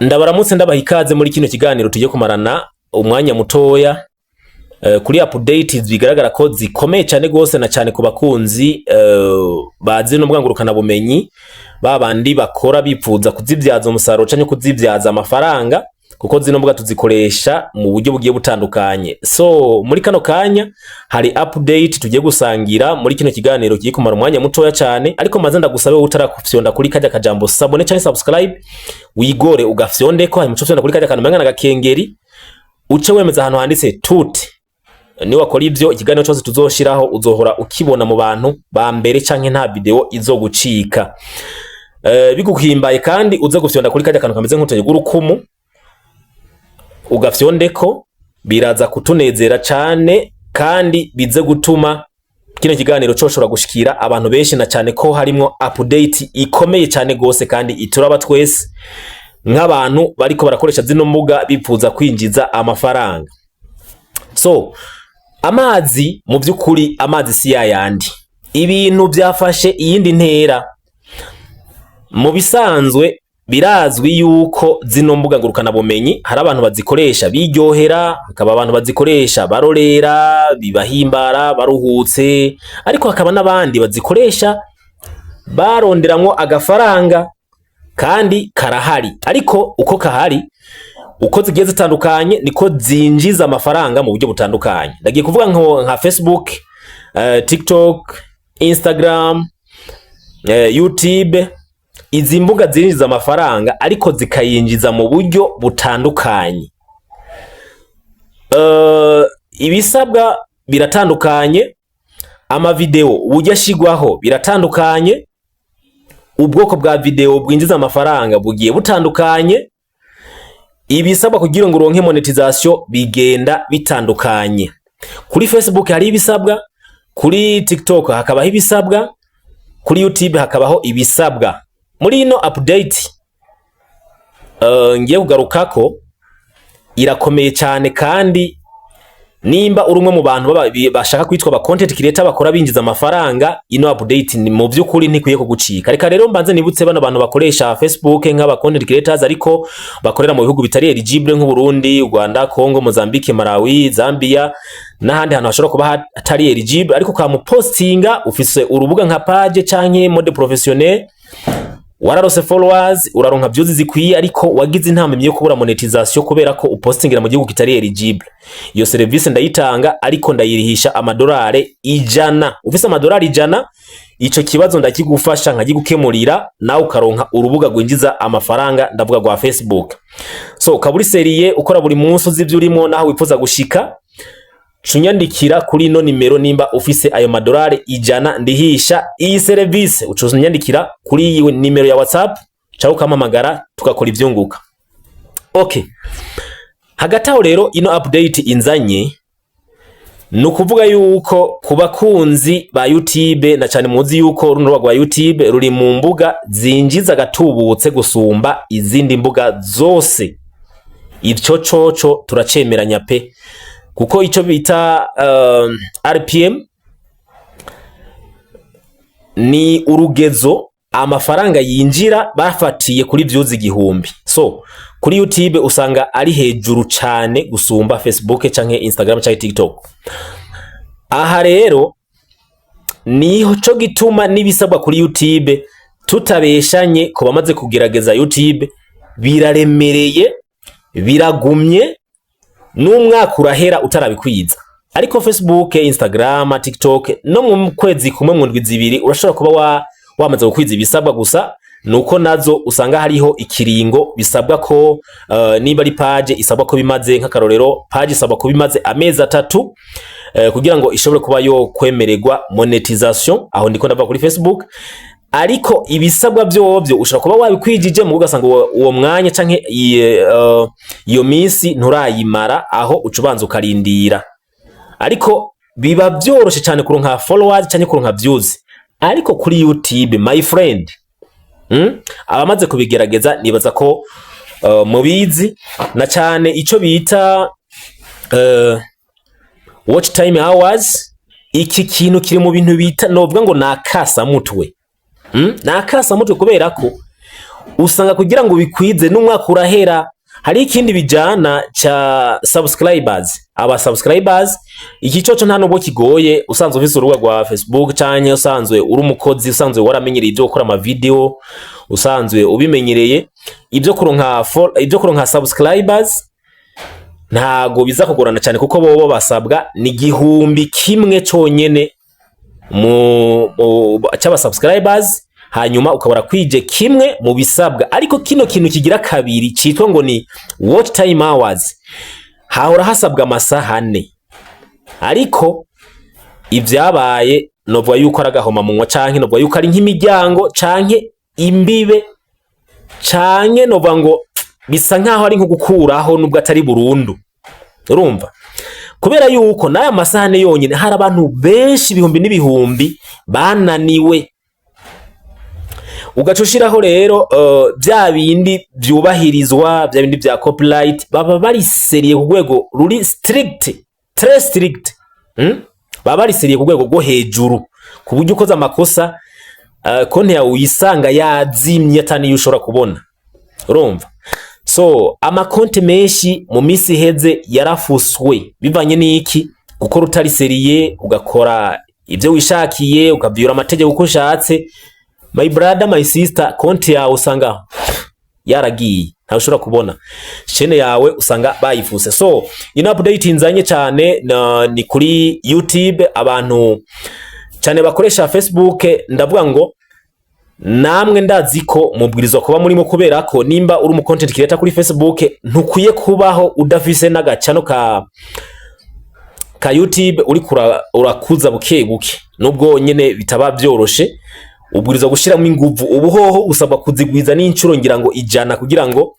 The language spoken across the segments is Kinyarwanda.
Ndabaramutse ndabaha ikaze muri kino kiganiro tugiye kumarana umwanya mutoya kuri update bigaragara ko zikomeye cyane gose na cyane ku bakunzi bazi no mbwangurukana bumenyi babandi bakora bipfuza kuzibyaza umusaruro canke kuzibyaza amafaranga kuko zino mbuga tuzikoresha mu buryo bugiye butandukanye. So muri kano kanya hari update tugiye gusangira muri kino kiganiro kigiye kumara umwanya mutoya cyane, ariko maze ndagusabe utarakufyonda kuri kajya kajambo sabone cyangwa subscribe wigore ugafyonde ko hanyuma ucufyonda kuri kajya kantu mengana gakengeri uce wemeza ahantu handitse tuti ni wakora ivyo ikiganiro cyose tuzoshiraho uzohora ukibona mu bantu ba mbere canke nta video izogucika. Biguhimbaye kandi uza gufyonda kuri kajya kantu kameze nk'utoye gurukumu ugafyondeko biraza kutunezera cyane kandi bize gutuma kino kiganiro coshobora gushikira abantu benshi na cyane ko harimo update ikomeye cyane gose kandi ituraba twese nk'abantu bariko barakoresha zino mbuga bipfuza kwinjiza amafaranga. So amazi mu byukuri amazi si yayandi, ibintu byafashe iyindi ntera. Mu bisanzwe birazwi yuko zino mbuga ngurukana bumenyi hari abantu bazikoresha biryohera, hakaba abantu bazikoresha barorera, bibahimbara, baruhutse, ariko hakaba n'abandi bazikoresha baronderamwo agafaranga kandi karahari. Ariko uko kahari uko zigiye zitandukanye niko zinjiza amafaranga mu buryo butandukanye. Ndagiye kuvuga nka Facebook, TikTok, Instagram, YouTube. Izi mbuga zinjiza amafaranga ariko zikayinjiza mu buryo butandukanye. Ibisabwa biratandukanye, ama video uburyo ashigwaho biratandukanye, ubwoko bwa video bwinjiza amafaranga bugiye butandukanye, ibisabwa kugira ngo uronke monétisation bigenda bitandukanye. Kuri Facebook hari ibisabwa, kuri TikTok hakabaho ibisabwa, kuri YouTube hakabaho ibisabwa. Muri ino update ngiye kugarukako irakomeye cyane, kandi nimba uri umwe mu bantu bashaka kwitwa ba content creator bakora binjiza amafaranga, ino update ni mu byukuri ntikwiye kugucika. Reka rero mbanze nibutse bano bantu bakoresha Facebook nk'aba content creators ariko bakorera mu bihugu bitari eligible nk'u Burundi, Rwanda, Congo, Mozambique, Malawi, Zambia n'ahandi hantu hashobora kuba hatari eligible, ariko kwa mupostinga ufise urubuga nka page canke mode professionnel, wararose followers, uraronka views zikwiye, ariko wagize intambwe yo kubura monétisation kubera ko upostingira mu gihugu kitari eligible. Iyo service ndayitanga ariko ndayirihisha amadolari 100. Ufise amadolari 100, ico kibazo ndakigufasha nkagikemurira nawe ukaronka urubuga gwinjiza amafaranga, ndavuga gwa Facebook. So kaburi serie ukora buri munsi uzivyo urimo naho wifuza gushika, chunyandikira kuri no nimero nimba ufise ayo madolari 100 ndihisha iyi service. Ucunyandikira kuri iyi nimero ya WhatsApp cyangwa ukamamagara tukakora ivyunguka. Okay, hagataho rero ino update inzanye nukuvuga yuko kubakunzi ba YouTube na cyane muzi yuko runo rwa YouTube ruri mu mbuga zinjiza gatubutse gusumba izindi mbuga zose. Ivyo coco turacemeranya pe, kuko ico bita RPM ni urugezo amafaranga yinjira bafatiye kuri views 1000. So kuri YouTube usanga ari hejuru cyane gusumba Facebook canke Instagram canke TikTok. Aha rero niho co gituma nibisabwa kuri YouTube tutabeshanye ko bamaze kugerageza YouTube biraremereye, biragumye, n'umwaka urahera utarabikwiza. Ariko Facebook, Instagram, TikTok no mu kwezi kumwe mu ndwi zibiri urashobora kuba wamaze gukwiza ibisabwa. Gusa nuko nazo usanga hariho ikiringo bisabwa ko niba ari page isabwa ko bimaze nk'akarorero page isabwa ko bimaze amezi 3 kugira ngo ishobore kuba yo kwemererwa monétisation. Aho ndiko ndava kuri Facebook, ariko ibisabwa byovyo ushobora kuba wabikwijije mu ugasanga uwo mwanya canke iyo minsi nturayimara, aho ucubanza ukarindira. Ariko biba byoroshe cyane kuronka followers canke kuronka views. Ariko kuri YouTube my friend, abamaze kubigerageza nibaza ko mubizi na cyane ico bita watch time hours. Iki kintu kiri mu bintu bita novuga ngo nakasa mutwe. Nakasa mutwe kubera ko usanga kugira ngo bikwize n'umwaka urahera. Hari ikindi bijana cha subscribers, aba subscribers iki coco nta nubwo kigoye. Usanzwe ufise urubuga rwa Facebook canke usanzwe uri umukozi, usanzwe waramenyereye ibyo gukora ama video, usanzwe ubimenyereye ibyo kuronka subscribers, ntago biza kugorana cyane kuko bobo basabwa ni 1,000 conyene mu cyaba subscribers, hanyuma ukabara kwije kimwe mu bisabwa. Ariko kino kintu kigira kabiri citwa ngo ni watch time hours, hahora hasabwa amasaha 4. Ariko ivyabaye novuga yuko aragahoma munwa canke novuga yuko ari nk'imiryango canke imbibe canke novuga ngo bisa nkaho ari nko gukuraho nubwo atari burundu. Urumva? Kubera yuko naya masaha 4 yonyene hari abantu benshi ibihumbi n'ibihumbi bananiwe. Ugacushiraho rero bya bindi byubahirizwa, bya bindi bya copyright baba bari seriye ku rwego ruri strict, très strict. Baba bari seriye ku rwego rwo hejuru ku buryo ukoza amakosa konti yawe uyisanga yazimye atani ushobora kubona. Urumva? So amakonti menshi mu minsi heze yarafuswe bivanye n'iki gukora utari seriye, ugakora ibyo wishakiye, ukavyura amategeko uko ushatse. My brother, my sister, konti yawe usanga yaragiye, nta ushobora kubona. Channel yawe usanga bayifuse. So ino update nzanye cyane ni kuri YouTube. Abantu cyane bakoresha Facebook, ndavuga ngo namwe ndazi ko mubwirizwa kuba murimo, kubera ko nimba uri mu content creator kuri Facebook ntukwiye kubaho udafise n'agacano ka YouTube uri urakuza buke buke, nubwo nyene bitaba byoroshe. Ubwirizwa gushiramo inguvu. Ubuhoho usabwa kuzigwiza n'incuro ngira ngo 100 kugira ngo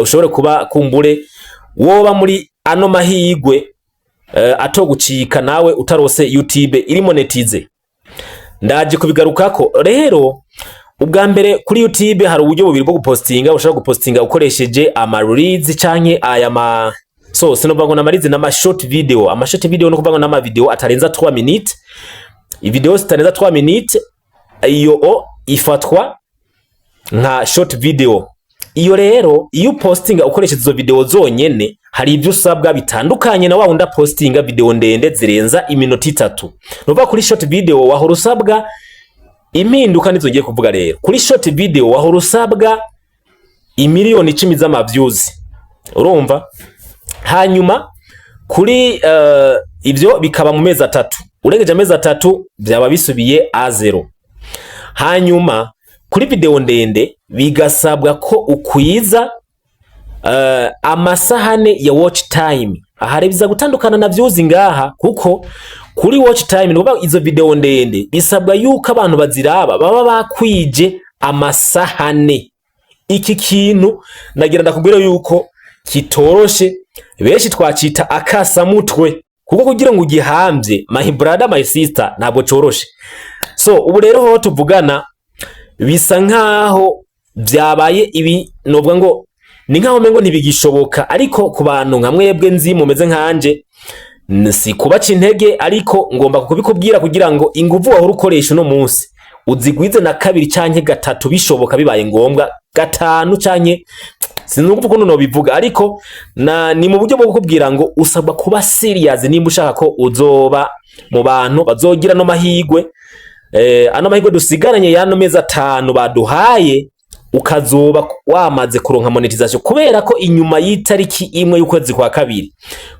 ushobore kuba kumbure woba muri ano mahigwe atogucika nawe utarose YouTube iri monetize. Ndaje kubigarukako rero. Ubwa mbere kuri YouTube hari uburyo bubiri bwo gupostinga. Ushobora gupostinga ukoresheje ama reels canke aya so sinovuga ngo na reels na short video. Ama short video no kuvuga ngo na video atarenza 3 minutes. Video zitarenza 3 minutes iyo ifatwa nka short video. Iyo rero iyo postinga ukoresheje izo video zonyene hari ibyo usabwa bitandukanye na wawunda postinga video ndende zirenza iminota 3. Nuvuga kuri short video wahora usabwa impinduka nizo ngiye kuvuga rero. Kuri short video wahora usabwa imiliyoni 10 z'ama views. Urumva? Hanyuma kuri ibyo bikaba mu mezi 3. Urengeje amezi 3 byaba bisubiye A0. Hanyuma kuri video ndende bigasabwa ko ukwiza amasaha 4 ya watch time. Aha biza gutandukana na views ngaha, kuko kuri watch time nuba izo video ndende bisabwa yuko abantu baziraba baba bakwije amasaha 4. Iki kintu nagira ndakubwira yuko kitoroshe, benshi twacita akasa mutwe, kuko kugira ngo ugihambye my brother my sister ntabwo coroshe. So ubu rero ho tuvugana bisa nkaho byabaye ibi novuga ngo ni nkaho mengo ntibigishoboka. Ariko ku bantu nka mwebwe nzi mumeze nkanje si kubaca intege, ariko ngomba kubikubwira kugira ngo inguvu wahora ukoresha no munsi uzigwize na 2 canke 3 bishoboka, bibaye ngombwa 5 canke sinumva uko no bivuga. Ariko ni mu buryo bwo kukubwira ngo usabwa kuba serious nimba ushaka ko uzoba mu bantu bazogira no mahigwe. Ano mahigwe dusigaranye yano mezi 5 baduhaye ukazoba wamaze kuronka monétisation, kubera ko inyuma y'itariki imwe y'ukwezi kwa 2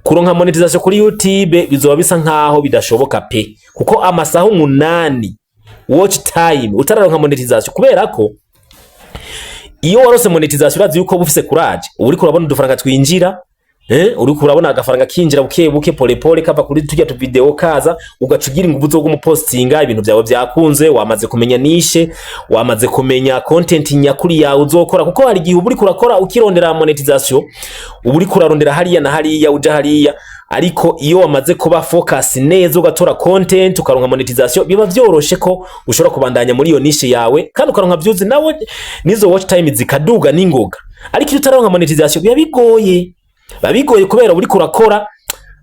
kuronka monétisation kuri YouTube bizoba bisa nkaho bidashoboka pe, kuko amasaha 8 watch time utararonka monétisation. Kubera ko iyo warose monétisation urazi yuko bufise courage, uri kurabona udufaranga twinjira, uri kurabona agafaranga kinjira buke buke pole pole kava kuri tujya tu video kaza, ugacugira inguvu zo gumustinga ibintu byawe byakunze, wamaze kumenya nishe, wamaze kumenya content nyakuri yawe uzokora. Kuko hari gihe uri kurakora ukirondera monétisation, uri kurarondera hariya na hariya uja hariya, ariko iyo wamaze kuba focus neza ugatora content ukaronka monétisation biba vyoroshe ko ushobora kubandanya muri iyo nishe yawe kandi ukaronka views nawe nizo watch time zikaduga ningoga. Ariko iyo utaronka monétisation biba bigoye kubera uri kurakora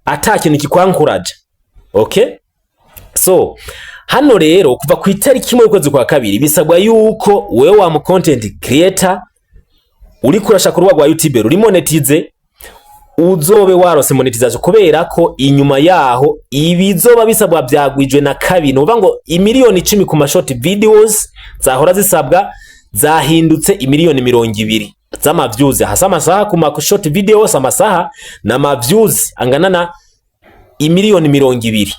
atakintu kikwankuraje. Okay? So Hano rero kuva ku itariki 1 y'ukwezi kwa kabiri bisabwa yuko wewe wa mu content creator uri kurashaka urubuga rwa YouTube ruri monetize uzobe warose monétisation, kubera ko inyuma yaho ibizoba bisabwa byagwijwe na kabiri. Nuvuga ngo imiliyoni 10 ku ma short videos zahora zisabwa zahindutse imiliyoni 200 z'ama views. Hasa amasaha ku ma short videos amasaha na ma views angana na imiliyoni 200.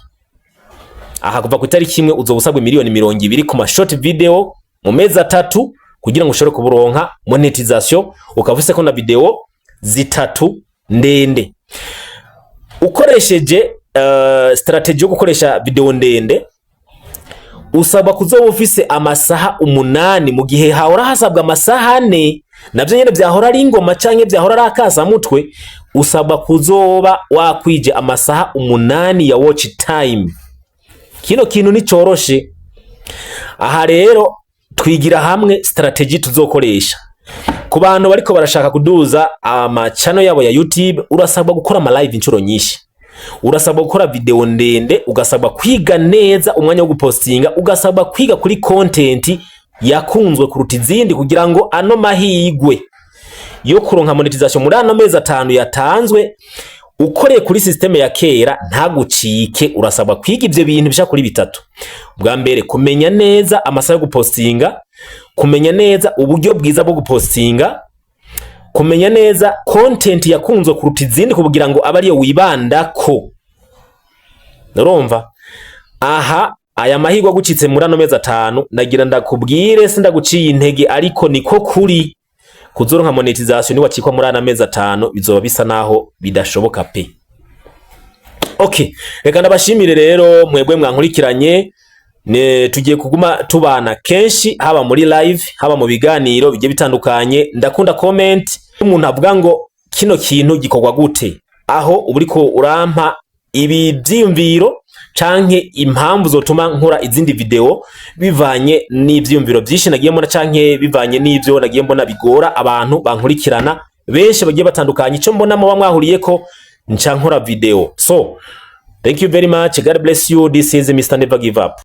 Aha kuva ku itariki 1 uzobusabwa imiliyoni 200 ku ma short video mu mezi 3 kugira ngo ushobore kuburonka monétisation, ukavuse ko na video zitatu ndende. Ukoresheje strategy yo gukoresha video ndende usaba kuzoba ufise amasaha 8 mu gihe hahora hasabwa amasaha 4 navyo nyene vyahora ari ingoma canke vyahora ari akasa mutwe. Usaba kuzoba wakwije amasaha 8 ya watch time. Kino kintu ni coroshe. Aha rero twigira hamwe strategy tuzokoresha. Ku bantu bariko barashaka kuduza ama channel yabo ya YouTube, urasabwa gukora ama live inshuro nyinshi, urasabwa gukora video ndende, ugasabwa kwiga neza umwanya wo gupostinga, ugasabwa kwiga kuri content yakunzwe kuruta izindi kugira ngo ano mahigwe yo kuronka monétisation muri ano mezi 5 yatanzwe ukoreye kuri systeme ya kera ntagucike. Urasabwa kwiga ivyo bintu bisha kuri bitatu. Bwa mbere kumenya neza amasaha yo gupostinga, kumenya neza uburyo bwiza bwo gupostinga, kumenya neza content yakunzwe kuruta izindi kugira ngo abari yo wibandako. Urumva? Aha aya mahirwe gucitse muri ano mezi 5 nagira ndakubwire sindaguciye intege, ariko niko kuri kuzoronka monétisation ni wacikwa muri ana mezi 5 bizoba bisa naho bidashoboka pe. Okay, reka ndabashimire rero mwebwe mwankurikiranye. Tugiye kuguma tubana kenshi haba muri live haba mu biganiro bigiye bitandukanye. Ndakunda comment umuntu avuga ngo kino kintu gikorwa gute, aho uburiko urampa ibi byimviro canke impamvu zotuma nkora izindi video bivanye n'ivyumviro byinshi nagiye mbona canke bivanye n'ivyo nagiye mbona bigora abantu bankurikirana benshi bagiye batandukanye. Ico mbona muba mwahuriye ko nca nkora video. So thank you very much, God bless you. This is Mr. Never Give Up.